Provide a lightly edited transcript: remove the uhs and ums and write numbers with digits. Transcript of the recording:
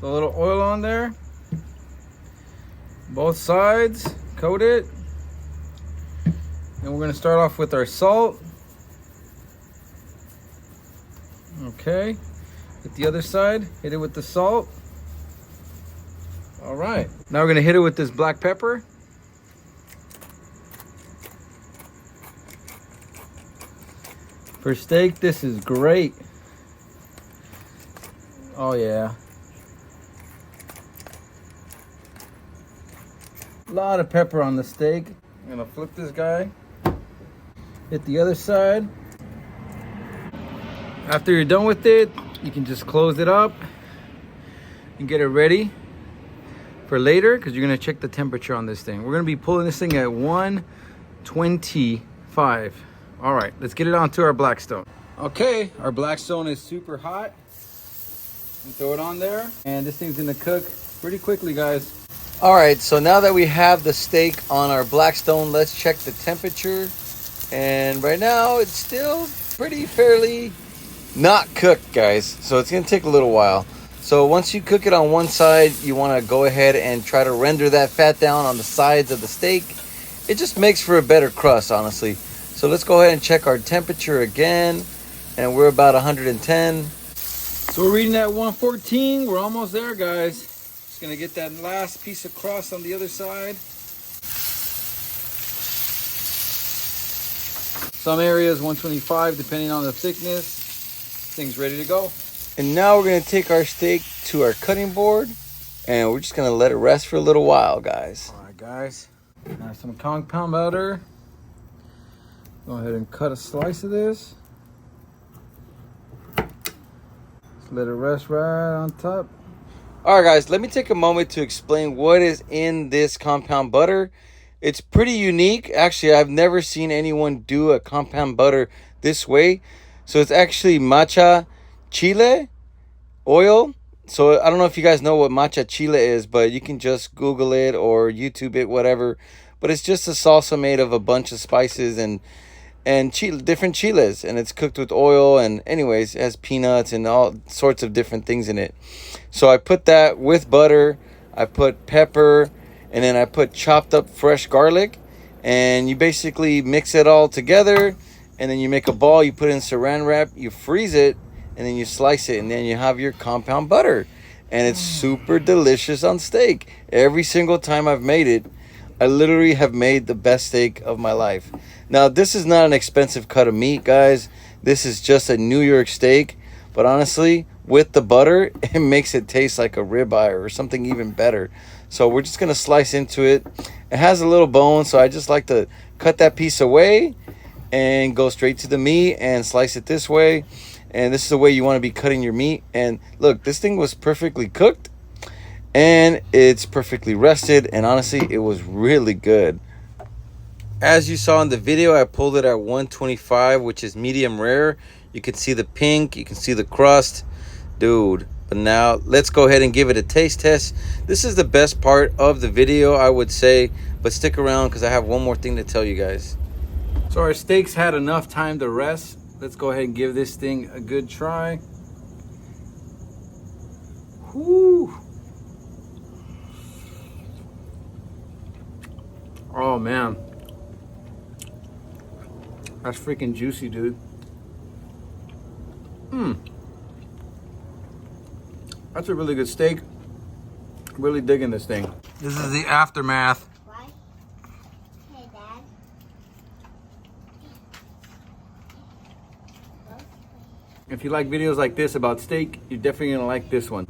A little oil on there. Both sides, coat it. And we're gonna start off with our salt. Okay, hit the other side, hit it with the salt. All right, now we're gonna hit it with this black pepper. For steak, this is great. Oh yeah. A lot of pepper on the steak. I'm gonna flip this guy. Hit the other side. After you're done with it, you can just close it up and get it ready for later, because you're gonna check the temperature on this thing. We're gonna be pulling this thing at 125. All right, let's get it onto our Blackstone. Okay, our Blackstone is super hot. And throw it on there, and this thing's gonna cook pretty quickly, guys. All right, so now that we have the steak on our Blackstone, let's check the temperature. And right now, it's still pretty fairly not cooked, guys. So it's gonna take a little while. So once you cook it on one side, you wanna go ahead and try to render that fat down on the sides of the steak. It just makes for a better crust, honestly. So let's go ahead and check our temperature again. And we're about 110. So we're reading at 114. We're almost there, guys. Just gonna get that last piece of crust on the other side. Some areas 125, depending on the thickness. Thing's ready to go. And now we're gonna take our steak to our cutting board, and we're just gonna let it rest for a little while, guys. All right, guys. Now some compound butter. Go ahead and cut a slice of this. Let it rest right on top. All right, guys, let me take a moment to explain what is in this compound butter. It's pretty unique. Actually, I've never seen anyone do a compound butter this way. So it's actually macha chile oil. So I don't know if you guys know what macha chile is, but you can just Google it or YouTube it, whatever. But it's just a salsa made of a bunch of spices and different chiles, and it's cooked with oil, and anyways, it has peanuts and all sorts of different things in it. So I put that with butter, I put pepper, and then I put chopped up fresh garlic, and you basically mix it all together, and then you make a ball, you put it in saran wrap, you freeze it, and then you slice it, and then you have your compound butter. And it's super delicious on steak. Every single time I've made it, I literally have made the best steak of my life. Now, this is not an expensive cut of meat, guys. This is just a New York steak. But honestly, with the butter, it makes it taste like a ribeye or something even better. So we're just going to slice into it. It has a little bone, so I just like to cut that piece away and go straight to the meat and slice it this way. And this is the way you want to be cutting your meat. And look, this thing was perfectly cooked. And it's perfectly rested, and honestly, it was really good. As you saw in the video, I pulled it at 125, which is medium rare. You can see the pink, you can see the crust. Dude, but now let's go ahead and give it a taste test. This is the best part of the video, I would say, but stick around because I have one more thing to tell you guys. So our steaks had enough time to rest. Let's go ahead and give this thing a good try. Whew. Oh man, that's freaking juicy, dude. That's a really good steak. Really digging this thing. This is the aftermath. Why? Hey, Dad. If you like videos like this about steak, you're definitely gonna like this one.